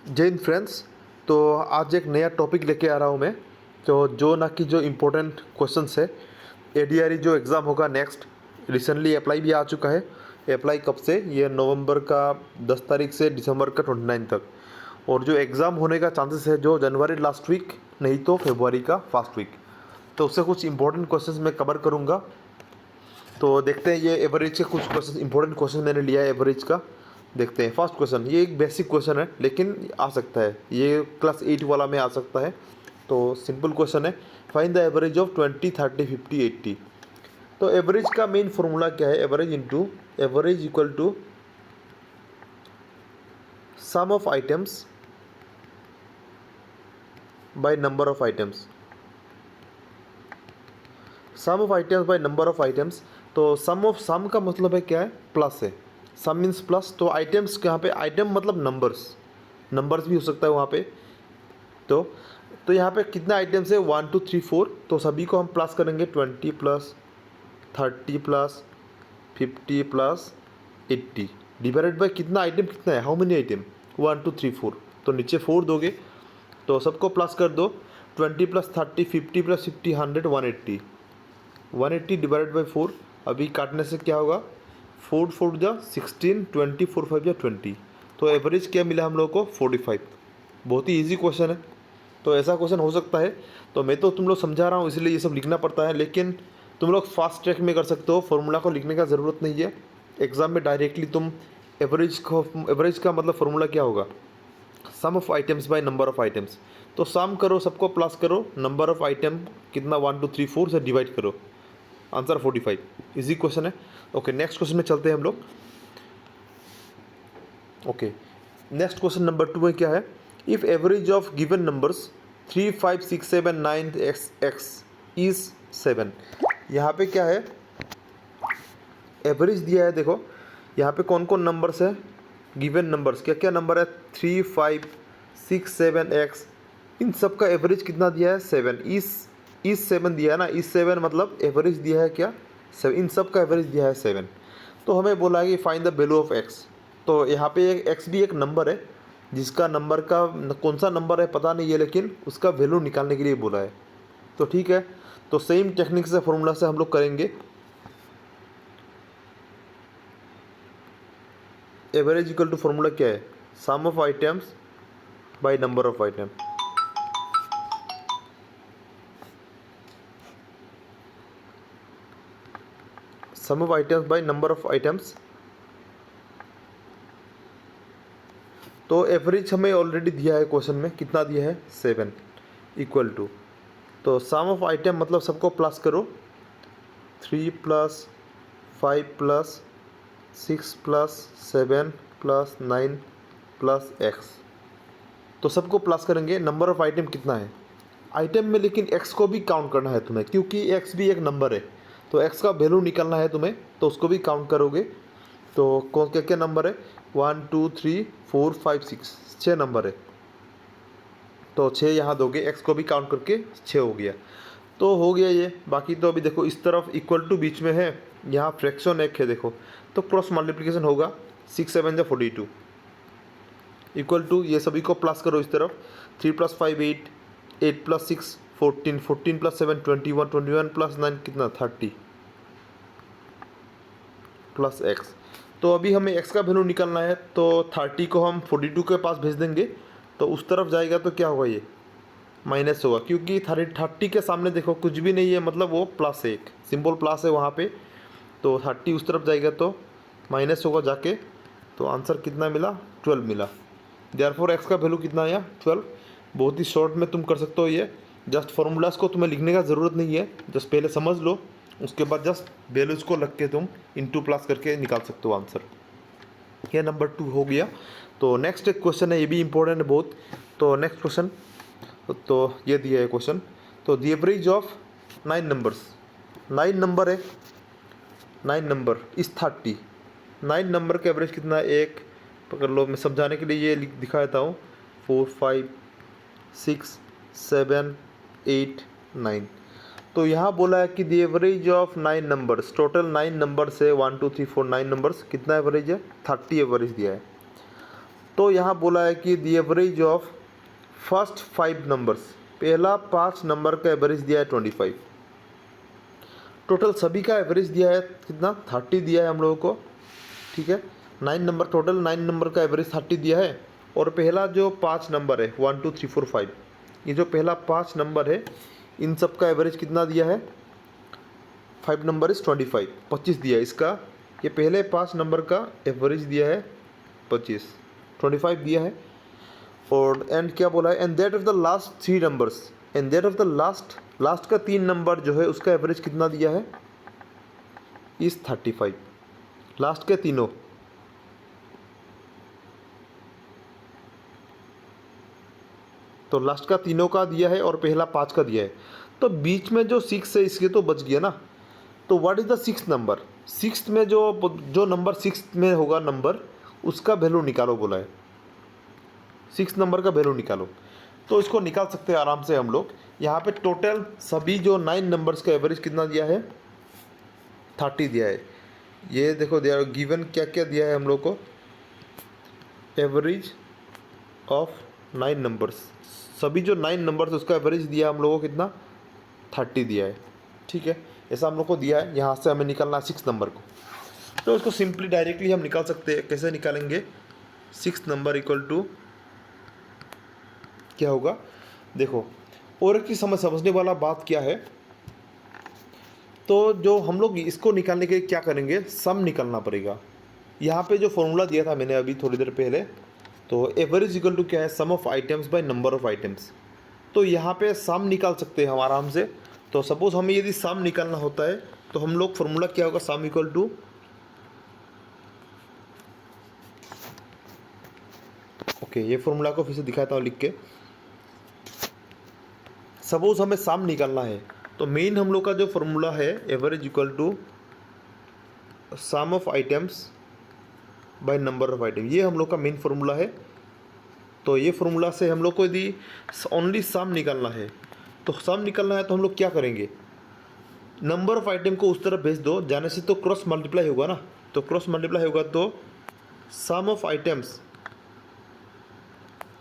जय हिंद फ्रेंड्स। तो आज एक नया टॉपिक लेके आ रहा हूँ मैं। तो जो इम्पोर्टेंट क्वेश्चंस है, एडीआरई जो एग्ज़ाम होगा नेक्स्ट, रिसेंटली अप्लाई भी आ चुका है। अप्लाई कब से? ये नवंबर का 10 तारीख से दिसंबर का 29 तक। और जो एग्ज़ाम होने का चांसेस है जो जनवरी लास्ट वीक, नहीं तो फरवरी का फर्स्ट वीक। तो उससे कुछ इंपॉर्टेंट क्वेश्चंस मैं कवर करूँगा। तो देखते हैं, ये एवरेज के कुछ क्वेश्चन, इंपॉर्टेंट क्वेश्चन मैंने लिया है एवरेज का। देखते हैं। फर्स्ट क्वेश्चन, ये एक बेसिक क्वेश्चन है लेकिन आ सकता है, ये क्लास 8 वाला में आ सकता है। तो सिंपल क्वेश्चन है, फाइंड द एवरेज ऑफ 20, 30, 50, 80। तो एवरेज का मेन फॉर्मूला क्या है? Average equal to sum of items by number of items. Sum of items by number of items. तो सम का मतलब है क्या है? प्लस है। Sum means plus. तो आइटम्स यहाँ पे, आइटम मतलब नंबर्स भी हो सकता है वहाँ पे। तो तो यहाँ पे कितना आइटम्स है? 1 2 3 4। तो सभी को हम प्लस करेंगे, 20 plus 30 plus 50 plus 80 divided by कितना आइटम, कितना है, हाउ मेनी आइटम? 1 2 3 4। तो नीचे 4 दोगे तो सबको प्लस कर दो। 20 प्लस 30 50 प्लस 50 100 180। 180 divided by 4। अभी काटने से क्या होगा? 4 4 जा 16, 20 4 5 जा 20। तो एवरेज क्या मिला हम लोग को? 45। बहुत ही इजी क्वेश्चन है। तो ऐसा क्वेश्चन हो सकता है। तो मैं तो तुम लोग समझा रहा हूँ इसलिए ये सब लिखना पड़ता है, लेकिन तुम लोग फास्ट ट्रैक में कर सकते हो। फॉर्मूला को लिखने का ज़रूरत नहीं है। एग्ज़ाम में डायरेक्टली तुम एवरेज का मतलब फॉर्मूला क्या होगा? Sum of items by number of items. तो सम करो, सबको प्लस करो, नंबर ऑफ आइटम कितना 1 2 3 4 से डिवाइड करो, आंसर 45। इजी क्वेश्चन है। ओके, नेक्स्ट क्वेश्चन में चलते हैं हम लोग। ओके, नेक्स्ट क्वेश्चन नंबर 2 में क्या है? If average of given numbers 3 5 6 7 9 x is 7। यहाँ पे क्या है? एवरेज दिया है। देखो यहाँ पे कौन कौन नंबर्स है, गिवन नंबर्स क्या क्या नंबर है? 3 5 6 7 x। इन सब का एवरेज कितना दिया है? 7। इस 7 दिया है ना, इस 7 मतलब एवरेज दिया है क्या? 7। इन सब का एवरेज दिया है 7। तो हमें बोला है कि find the value of x। तो यहाँ पे x भी एक नंबर है, जिसका नंबर का कौन सा नंबर है पता नहीं है, लेकिन उसका वैल्यू निकालने के लिए बोला है। तो ठीक है, तो सेम टेक्निक से फॉर्मूला से हम लोग करेंगे। एवरेज इक्वल टू फॉर्मूला क्या है? Sum of items by number of item. Sum of items by number of items. तो एवरेज हमें ऑलरेडी दिया है क्वेश्चन में, कितना दिया है? 7 इक्वल टू। तो सम ऑफ आइटम मतलब सबको प्लस करो, 3 plus 5 plus 6 plus 7 plus 9 plus x। तो सबको प्लस करेंगे। नंबर ऑफ आइटम कितना है आइटम में, लेकिन x को भी काउंट करना है तुम्हें, क्योंकि x भी एक नंबर है। तो x का वैल्यू निकालना है तुम्हें, तो उसको भी काउंट करोगे। तो कौन क्या क्या नंबर है? 1 2 3 4 5 6, 6 नंबर है। तो 6 यहाँ दोगे, x को भी काउंट करके 6 हो गया। तो हो गया ये। बाकी तो अभी देखो इस तरफ इक्वल टू बीच में है, यहाँ फ्रैक्शन एक है देखो, तो क्रॉस मल्टीप्लिकेशन होगा। 6 7 जा 42 इक्वल टू, ये सभी को प्लस करो इस तरफ। 3 प्लस 5 8, 8 प्लस 6 14, 14 प्लस 7 21, 21 प्लस 9 कितना? 30 प्लस x। तो अभी हमें x का वैल्यू निकालना है, तो 30 को हम 42 के पास भेज देंगे, तो उस तरफ जाएगा तो क्या होगा? ये माइनस होगा, क्योंकि 30 के सामने देखो कुछ भी नहीं है, मतलब वो प्लस है, एक सिंपल प्लस है वहाँ पे। तो 30 उस तरफ जाएगा तो माइनस होगा जाके। तो आंसर कितना मिला? 12 मिला। देयरफॉर एक्स का वैल्यू कितना आया? 12। बहुत ही शॉर्ट में तुम कर सकते हो ये। जस्ट फार्मूलाज को तुम्हें लिखने का ज़रूरत नहीं है, जस्ट पहले समझ लो, उसके बाद जस्ट वैल्यूज़ को लग के तुम इंटू प्लस करके निकाल सकते हो आंसर। ये नंबर 2 हो गया। तो नेक्स्ट एक क्वेश्चन है, ये भी इंपॉर्टेंट है बहुत। तो नेक्स्ट क्वेश्चन, तो ये दिया है क्वेश्चन। तो the average of 9 numbers, 9 number है, 9 नंबर इस 30। 9 नंबर का एवरेज कितना है? एक पकड़ लो, मैं समझाने के लिए ये दिखा देता हूँ। 4 5 6 7 8 9। तो यहाँ बोला है कि the average of 9 numbers, total 9 number से 1 2 3 4 9 नंबर्स, कितना एवरेज है? 30 एवरेज दिया है। तो यहाँ बोला है कि the average of first 5 numbers, पहला 5 नंबर का एवरेज दिया है 25। टोटल सभी का एवरेज दिया है कितना, 30 दिया है हम लोगों को, ठीक है। 9 नंबर, टोटल 9 नंबर का एवरेज 30 दिया है। और पहला जो 5 नंबर है 1 2 3 4 5, ये जो पहला 5 नंबर है इन सब का एवरेज कितना दिया है, 5 नंबर इज़ 25, 25 दिया है इसका। ये पहले 5 नंबर का एवरेज दिया है 25 दिया है। और एंड क्या बोला है, and that of the last 3 numbers, and that of the last का 3 नंबर जो है उसका एवरेज कितना दिया है, इस 35, लास्ट के तीनों। तो लास्ट का तीनों का दिया है और पहला 5 का दिया है। तो बीच में जो 6 है इसके तो बच गया ना। तो what is the 6th number, 6th में जो नंबर 6th में होगा नंबर, उसका वैल्यू निकालो बोला है, 6 नंबर का वैल्यू निकालो। तो इसको निकाल सकते हैं आराम से हम लोग। यहाँ पे टोटल सभी जो 9 नंबर्स का एवरेज कितना दिया है, 30 दिया है। ये देखो दिया गिवन क्या क्या दिया है हम लोग को, एवरेज ऑफ 9 नंबर्स, सभी जो 9 नंबर्स उसका एवरेज दिया हम लोगों को कितना, 30 दिया है, ठीक है। ऐसा हम लोग को दिया है। यहाँ से हमें निकालना है 6 नंबर को। तो इसको सिंपली डायरेक्टली हम निकाल सकते हैं। कैसे निकालेंगे, 6 नंबर इक्वल टू क्या होगा, देखो और एक चीज़ समझने वाला बात क्या है, तो जो हम लोग इसको निकालने के लिए क्या करेंगे, सम निकालना पड़ेगा। यहाँ पे जो फॉर्मूला दिया था मैंने अभी थोड़ी देर पहले, तो एवरेज इक्वल टू क्या है, sum of items by number of items. तो यहाँ पे सम निकाल सकते हैं हम आराम से। तो सपोज हमें यदि सम निकालना होता है तो हम लोग फॉर्मूला क्या होगा, सम इक्वल टू, ओके ये फॉर्मूला को फिर से दिखाता हूँ लिख के। सपोज हमें सम निकालना है तो मेन हम लोग का जो फॉर्मूला है, average equal to sum of items by number of item, ये हम लोग का मेन फार्मूला है। तो ये फार्मूला से हम लोग को यदि ओनली सम निकालना है, तो सम निकालना है तो हम लोग क्या करेंगे, नंबर ऑफ आइटम को उस तरफ भेज दो, जाने से तो क्रॉस मल्टीप्लाई होगा ना। तो क्रॉस मल्टीप्लाई होगा तो सम ऑफ आइटम्स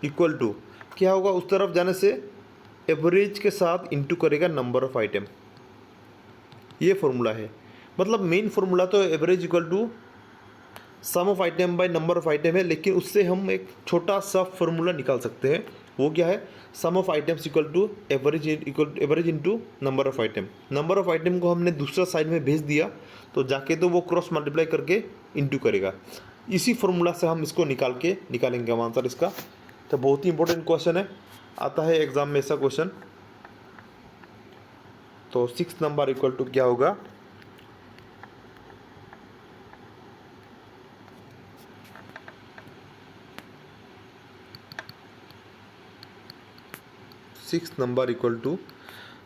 इक्वल टू क्या होगा, उस तरफ जाने से एवरेज के साथ इंटू करेगा नंबर ऑफ आइटम। ये फार्मूला है, मतलब मेन फार्मूला तो average equal to sum of item by number of item है, लेकिन उससे हम एक छोटा सा फार्मूला निकाल सकते हैं। वो क्या है, sum of items equal to average into number of item. Number of item को हमने दूसरा साइड में भेज दिया तो जाके तो वो क्रॉस मल्टीप्लाई करके इंटू करेगा। इसी फार्मूला से हम इसको निकालेंगे हम आंसर इसका। तो बहुत ही इंपॉर्टेंट क्वेश्चन है, आता है एग्जाम में ऐसा क्वेश्चन। तो 6 नंबर इक्वल टू क्या होगा, सिक्स नंबर इक्वल टू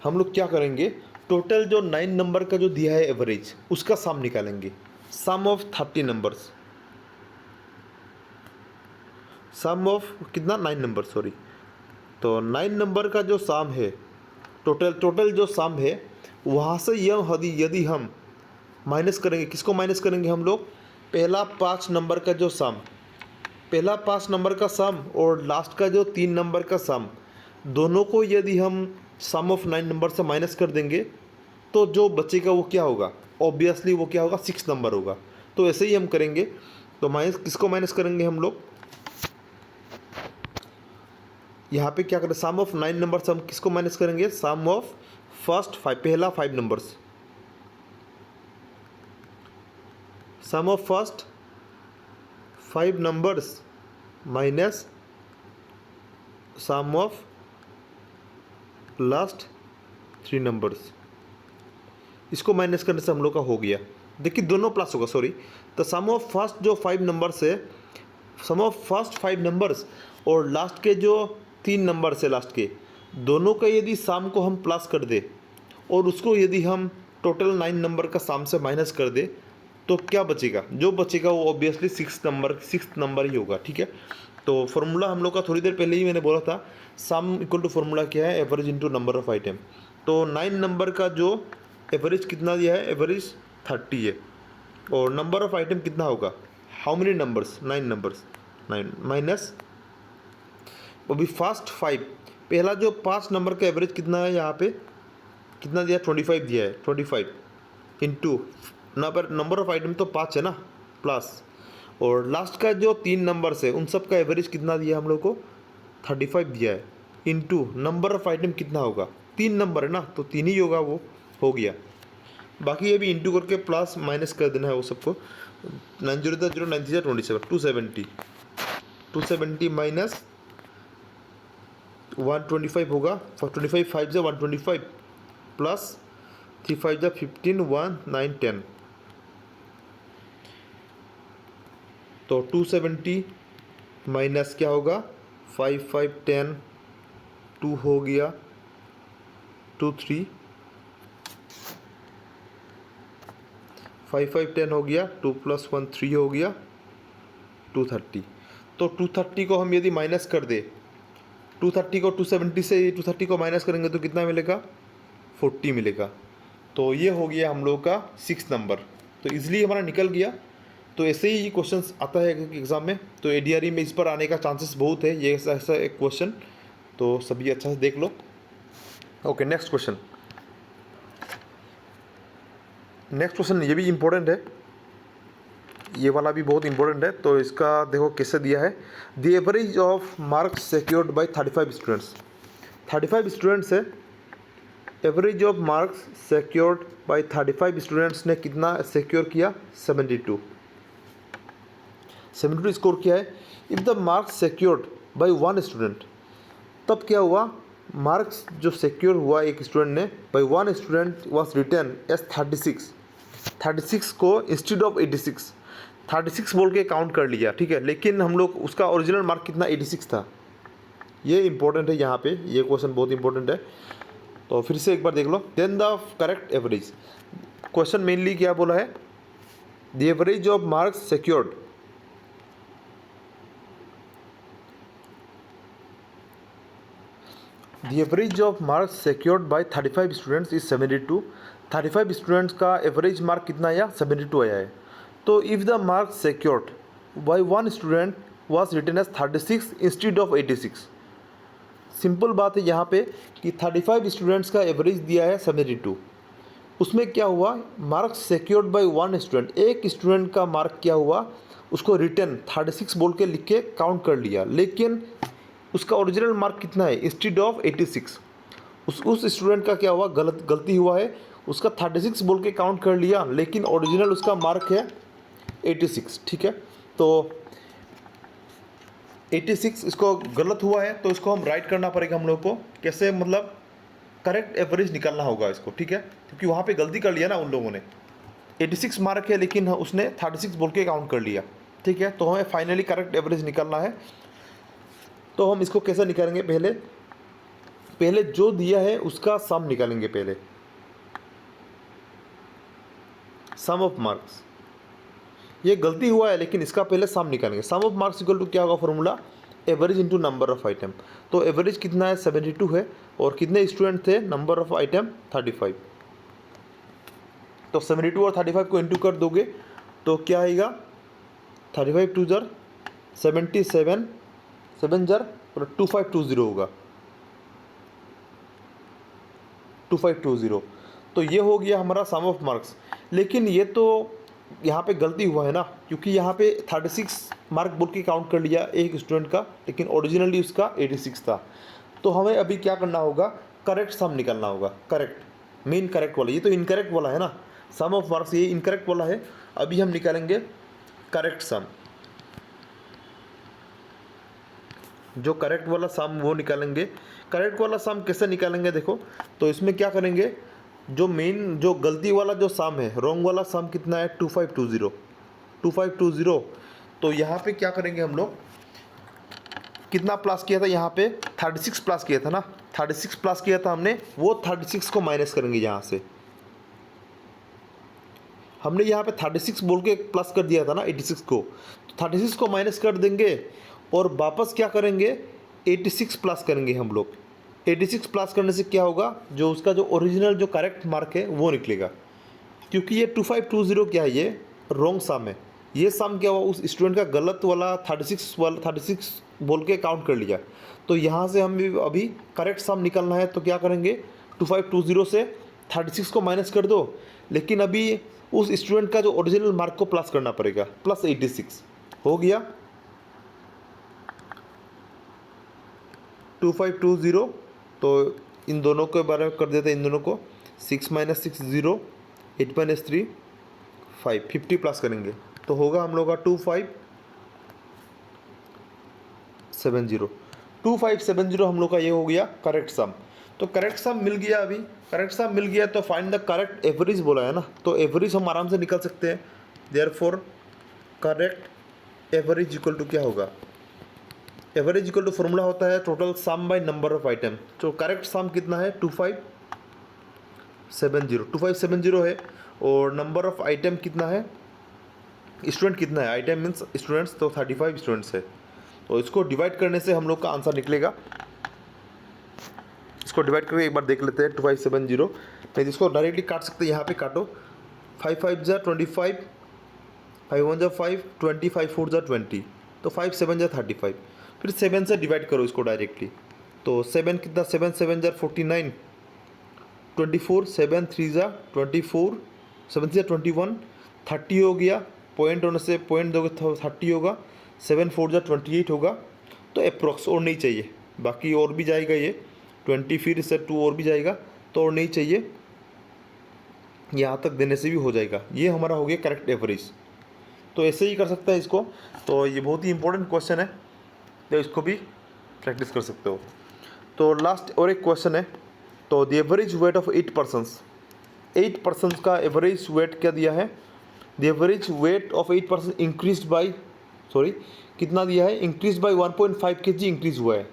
हम लोग क्या करेंगे, टोटल जो 9 नंबर का जो दिया है एवरेज, उसका सम निकालेंगे। सम ऑफ 30 नंबर्स, सम ऑफ कितना, 9 नंबर सॉरी। तो 9 नंबर का जो सम है, टोटल जो सम है, वहाँ से यदि हम माइनस करेंगे, किसको माइनस करेंगे हम लोग, पहला 5 नंबर का जो सम, पहला 5 नंबर का सम और लास्ट का जो 3 नंबर का सम, दोनों को यदि हम सम ऑफ 9 नंबर से माइनस कर देंगे तो जो बचेगा वो क्या होगा, ऑब्वियसली वो क्या होगा, 6 नंबर होगा। तो ऐसे ही हम करेंगे। तो माइनस किसको माइनस करेंगे हम लोग, यहाँ पे क्या करें, सम ऑफ 9 नंबर से हम किसको माइनस करेंगे, सम ऑफ फर्स्ट 5, पहला 5 numbers, sum of first 5 numbers minus sum of last 3 numbers. इसको माइनस करने से हम लोग का हो गया, देखिए दोनों प्लस होगा सॉरी। तो सम ऑफ फर्स्ट जो 5 नंबर्स है, सम ऑफ फर्स्ट 5 नंबर्स और लास्ट के जो 3 नंबर्स है लास्ट के, दोनों का यदि सम को हम प्लस कर दे और उसको यदि हम टोटल 9 नंबर का सम से माइनस कर दे तो क्या बचेगा, जो बचेगा वो ऑब्वियसली 6 नंबर ही होगा, ठीक है। तो फार्मूला हम लोग का थोड़ी देर पहले ही मैंने बोला था, सम इक्वल टू फार्मूला क्या है, average into number of item. तो 9 नंबर का जो एवरेज कितना दिया है, एवरेज 30 है, और नंबर ऑफ आइटम कितना होगा, how many numbers, 9 numbers. 9 minus अभी फर्स्ट 5, पहला जो 5 नंबर का एवरेज कितना है यहाँ पे, कितना दिया 25 दिया है, 25 इंटू नंबर ऑफ आइटम तो 5 है ना, प्लस और लास्ट का जो 3 नंबर्स है उन सब का एवरेज कितना दिया हम लोग को 35 दिया है, इंटू नंबर ऑफ आइटम कितना होगा, 3 नंबर है ना तो 3 ही होगा, वो हो गया। बाकी ये भी इंटू करके प्लस माइनस कर देना है वो सबको, 9 0 0 9 3 27 270 माइनस 125 होगा, 25 5 से 125 प्लस 3 5 जा 15 1 9 10, तो 270 माइनस क्या होगा 5 5 10 2 हो गया 2 3 5 5 10 हो गया 2 प्लस 1 3 हो गया 230। तो 230 को हम यदि माइनस कर दे, 230 को 270 से 230 को माइनस करेंगे तो कितना मिलेगा 40 मिलेगा। तो ये हो गया हम लोग का 6 नंबर, तो इजीली हमारा निकल गया। तो ऐसे ही क्वेश्चंस आता है एग्ज़ाम में, तो एडीआरई में इस पर आने का चांसेस बहुत है, ये ऐसा एक क्वेश्चन, तो सभी अच्छा से देख लो। ओके नेक्स्ट क्वेश्चन, ये भी इम्पोर्टेंट है, ये वाला भी बहुत इंपॉर्टेंट है। तो इसका देखो कैसे दिया है, the average of marks secured by 35 students, 35 students है, average of marks secured by 35 students ने कितना सिक्योर किया 72 स्कोर किया है। If the marks secured by 1 student, तब क्या हुआ, मार्क्स जो सिक्योर हुआ एक स्टूडेंट ने by 1 student was written as 36 को इंस्टेड ऑफ 36 बोल के काउंट कर लिया, ठीक है, लेकिन हम लोग उसका ओरिजिनल मार्क कितना 86 था। ये इंपॉर्टेंट है यहाँ पे, ये क्वेश्चन बहुत इंपॉर्टेंट है। तो फिर से एक बार देख लो, then the correct average, question mainly क्या बोला है, the average of marks secured, the average of marks secured by 35 students is 72, 35 students का एवरेज मार्क कितना आया 72 आया है। तो if the marks secured by 1 student was written as 36 instead of 86, simple बात है यहाँ पे कि 35 स्टूडेंट्स का एवरेज दिया है 72, उसमें क्या हुआ, मार्क्स सिक्योर्ड बाय 1 स्टूडेंट, एक स्टूडेंट का मार्क क्या हुआ, उसको रिटर्न 36 बोल के लिख के काउंट कर लिया, लेकिन उसका ओरिजिनल मार्क कितना है इंस्टेड ऑफ 86, उस स्टूडेंट का क्या हुआ, गलती हुआ है, उसका 36 बोल के काउंट कर लिया, लेकिन ओरिजिनल उसका मार्क है 86, ठीक है। तो 86 इसको गलत हुआ है, तो इसको हम राइट करना पड़ेगा हम लोग को, कैसे, मतलब करेक्ट एवरेज निकालना होगा इसको, ठीक है, क्योंकि वहाँ पे गलती कर लिया ना उन लोगों ने, 86 मार्क है लेकिन उसने 36 बोल के काउंट कर लिया, ठीक है। तो हमें फाइनली करेक्ट एवरेज निकालना है। तो हम इसको कैसे निकालेंगे, पहले जो दिया है उसका सम निकालेंगे, पहले सम ऑफ मार्क्स, ये गलती हुआ है लेकिन इसका पहले सम निकालेंगे। सम ऑफ मार्क्स इक्वल टू क्या होगा formula, average into number of item. तो एवरेज कितना है 72 है, और कितने स्टूडेंट थे, नंबर ऑफ आइटम 35। तो 72 और 35 को इंटू कर दोगे तो क्या आएगा, 35 2 जार 77 7 जार और 2520 होगा, 2520। तो ये हो गया हमारा सम ऑफ मार्क्स। लेकिन ये तो यहाँ पे गलती हुआ है ना, क्योंकि यहाँ पे 36 मार्क बोल के काउंट कर लिया एक स्टूडेंट का, लेकिन ओरिजिनली उसका 86 था। तो हमें अभी क्या करना होगा, करेक्ट सम निकालना होगा, करेक्ट मेन करेक्ट वाला, ये तो इनकरेक्ट वाला है ना, सम ऑफ मार्क्स ये इनकरेक्ट वाला है। अभी हम निकालेंगे करेक्ट सम, जो करेक्ट वाला सम वो निकालेंगे। करेक्ट वाला सम कैसे निकालेंगे देखो, तो इसमें क्या करेंगे, जो गलती वाला जो सम है, रॉन्ग वाला सम कितना है 2520। तो यहाँ पे क्या करेंगे हम लोग, कितना प्लस किया था यहाँ पे 36 प्लस किया था ना, 36 प्लस किया था हमने, वो 36 को माइनस करेंगे यहाँ से। हमने यहाँ पे 36 बोल के प्लस कर दिया था ना 86 को, तो 36 को माइनस कर देंगे और वापस क्या करेंगे 86 प्लस करेंगे हम लोग। 86 प्लस करने से क्या होगा, जो उसका जो ओरिजिनल जो करेक्ट मार्क है वो निकलेगा, क्योंकि ये 2520 क्या है, ये रॉन्ग सम है, ये सम क्या हुआ, उस स्टूडेंट का गलत वाला 36 बोल के काउंट कर लिया। तो यहाँ से हम अभी करेक्ट सम निकालना है, तो क्या करेंगे, 2520 से 36 को माइनस कर दो, लेकिन अभी उस स्टूडेंट का जो ओरिजिनल मार्क को प्लस करना पड़ेगा, प्लस 86 हो गया। 2520, तो इन दोनों के बारे में कर देते हैं, इन दोनों को 6 - 6 0, 8 - 3 5, 50 प्लस करेंगे तो होगा हम लोग का 2570 हम लोग का ये हो गया करेक्ट सम। तो करेक्ट सम मिल गया, अभी करेक्ट सम मिल गया तो फाइंड द करेक्ट एवरेज बोला है ना, तो एवरेज हम आराम से निकल सकते हैं। Therefore correct average equal to क्या होगा, एवरेज इक्वल टू फॉर्मूला होता है total sum by number of item. तो करेक्ट सम कितना है 2570 है, और नंबर ऑफ आइटम कितना है, स्टूडेंट कितना है, आइटम मीन्स स्टूडेंट्स, तो 35 स्टूडेंट्स है। तो इसको डिवाइड करने से हम लोग का आंसर निकलेगा। इसको डिवाइड करके एक बार देख लेते हैं 2570, नहीं इसको डायरेक्टली काट सकते हैं, यहाँ पे काटो, 5 5 जा 25, 5 1 जा 5, 20 5 4 जा 20, तो 5 7 जा 35, फिर 7 से डिवाइड करो इसको डायरेक्टली, तो 7 कितना, 7 7 जा 49, 24 7 3 जा 24, 7 जा 21, 30 हो गया, पॉइंट होने से पॉइंट दोगे तो 30 होगा, 7 4 जा 28 होगा। तो अप्रोक्स और नहीं चाहिए, बाकी और भी जाएगा ये 20, फिर से 2 और भी जाएगा, तो और नहीं चाहिए, यहाँ तक देने से भी हो जाएगा। ये हमारा हो गया करेक्ट एवरेज। तो ऐसे ही कर सकते हैं इसको, तो ये बहुत ही इंपॉर्टेंट क्वेश्चन है, तो इसको भी प्रैक्टिस कर सकते हो। तो लास्ट और एक क्वेश्चन है, तो the average weight of 8 persons, 8 persons का एवरेज वेट क्या दिया है, the average weight of 8 person increase by, कितना दिया है, इंक्रीज बाई 1.5 kg इंक्रीज हुआ है।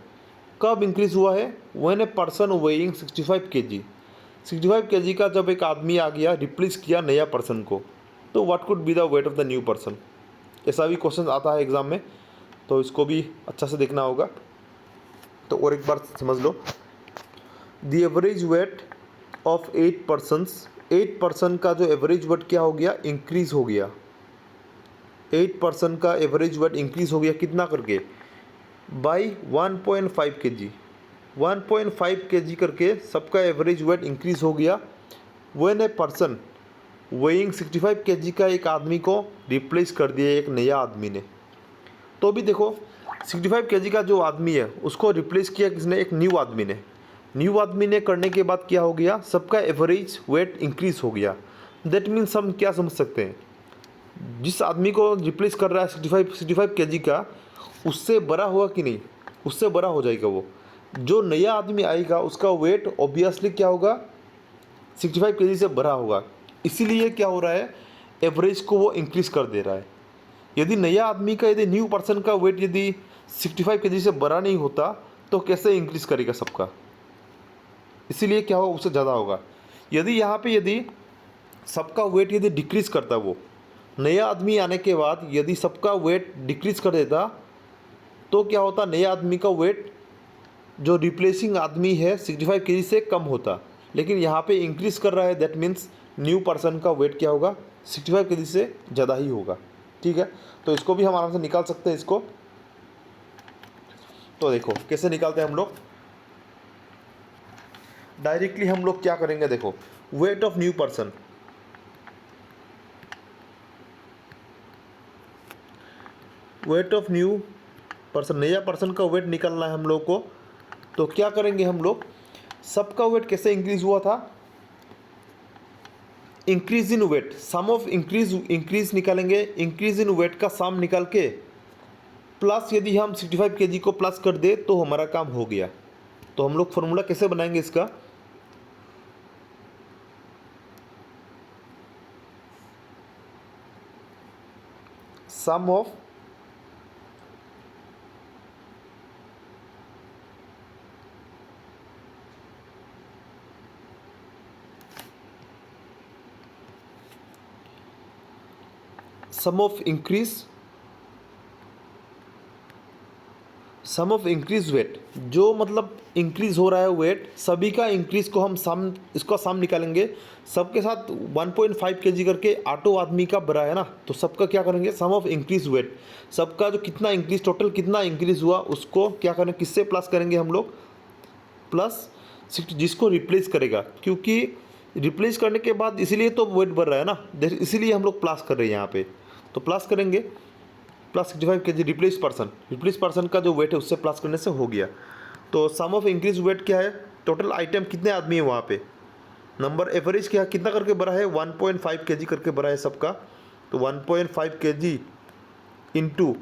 कब इंक्रीज हुआ है, when a person weighing 65 kg, 65 kg का जब एक आदमी आ गया, रिप्लेस किया नया पर्सन को, तो what could be the weight of the new person. ऐसा भी क्वेश्चन आता है एग्जाम में, तो इसको भी अच्छा से देखना होगा। तो और एक बार समझ लो, the average weight of 8 persons, 8 person का जो एवरेज वेट क्या हो गया, इंक्रीज हो गया। 8 पर्सन का एवरेज वेट इंक्रीज हो गया कितना करके, बाई 1.5 kg, 1.5 kg करके सबका एवरेज वेट इंक्रीज हो गया। When a person weighing 65 kg का एक आदमी को रिप्लेस कर दिया एक नया आदमी ने। तो भी देखो 65 kg का जो आदमी है उसको रिप्लेस किया किसने, एक न्यू आदमी ने। न्यू आदमी ने करने के बाद क्या हो गया, सबका एवरेज वेट इंक्रीज हो गया। दैट मीन्स हम क्या समझ सकते हैं, जिस आदमी को रिप्लेस कर रहा है 65 kg का, उससे बड़ा हुआ कि नहीं, उससे बड़ा हो जाएगा वो। जो नया आदमी आएगा उसका वेट ऑब्वियसली क्या होगा, 65 kg से बड़ा होगा। इसीलिए क्या हो रहा है, एवरेज को वो इंक्रीज कर दे रहा है। यदि नया आदमी का, यदि न्यू पर्सन का वेट यदि 65 kg से बड़ा नहीं होता तो कैसे इंक्रीज करेगा सबका, इसीलिए क्या होगा, उससे ज़्यादा होगा। यदि यहाँ पे यदि सबका वेट यदि डिक्रीज करता, वो नया आदमी आने के बाद यदि सबका वेट डिक्रीज कर देता, तो क्या होता, नया आदमी का वेट जो रिप्लेसिंग आदमी है 65 kg से कम होता, लेकिन यहाँ पे इंक्रीज कर रहा है। दैट मीन्स न्यू पर्सन का वेट क्या होगा, 65 kg से ज़्यादा ही होगा। ठीक है, तो इसको भी हम आराम से निकाल सकते हैं इसको। तो देखो कैसे निकालते हैं हम लोग, डायरेक्टली हम लोग क्या करेंगे, देखो weight of new person, weight of new person, नया पर्सन का वेट निकालना है हम लोग को। तो क्या करेंगे हम लोग, सबका वेट कैसे इंक्रीज हुआ था, increase in weight, sum of increase निकालेंगे, इंक्रीज इन वेट का सम निकाल के प्लस यदि हम 65 kg को प्लस कर दे तो हमारा काम हो गया। तो हम लोग फॉर्मूला कैसे बनाएंगे इसका, sum of sum of increase weight, जो मतलब इंक्रीज हो रहा है वेट, सभी का इंक्रीज को हम सम, इसका सम निकालेंगे। सबके साथ 1.5 kg करके ऑटो आदमी का बढ़ा है ना, तो सबका क्या करेंगे, सम ऑफ इंक्रीज वेट, सबका जो कितना इंक्रीज, टोटल कितना इंक्रीज हुआ उसको क्या करेंगे, किससे प्लस करेंगे हम लोग, प्लस 60, जिसको रिप्लेस करेगा, क्योंकि रिप्लेस करने के बाद इसीलिए तो वेट बढ़ रहा है ना, इसीलिए हम लोग प्लस कर रहे हैं यहाँ पे, तो प्लस करेंगे प्लस 65 kg रिप्लेस पर्सन का जो वेट है उससे प्लस करने से हो गया। तो सम ऑफ इंक्रीज वेट क्या है, टोटल आइटम कितने आदमी है वहाँ पे, नंबर एवरेज क्या कितना करके बढ़ा है, 1.5 kg करके बढ़ा है सबका, तो 1.5 kg इंटू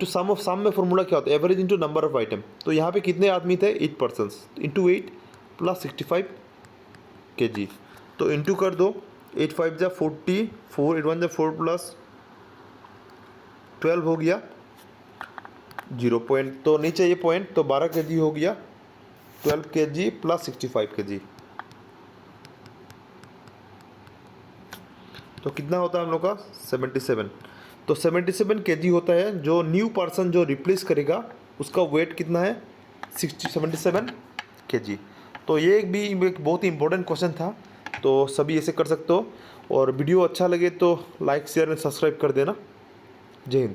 सम ऑफ सम में फॉर्मूला क्या होता है, average into number of item. तो यहाँ पे कितने आदमी थे, 8 पर्सनस, इंटू 8 प्लस 65 kg, तो इंटू कर दो, 8 5 जा 40, 4 8 1 जा 4 प्लस 12 हो गया, 0 पॉइंट तो नहीं चाहिए पॉइंट, तो 12 kg हो गया, 12 kg प्लस 65 kg, तो कितना होता है हम लोग का 77। तो 77 kg होता है, जो न्यू पर्सन जो रिप्लेस करेगा उसका वेट कितना है, 77 kg। तो ये एक बहुत ही इंपॉर्टेंट क्वेश्चन था, तो सभी ऐसे कर सकते हो। और वीडियो अच्छा लगे तो लाइक शेयर एंड सब्सक्राइब कर देना। जय हिंद।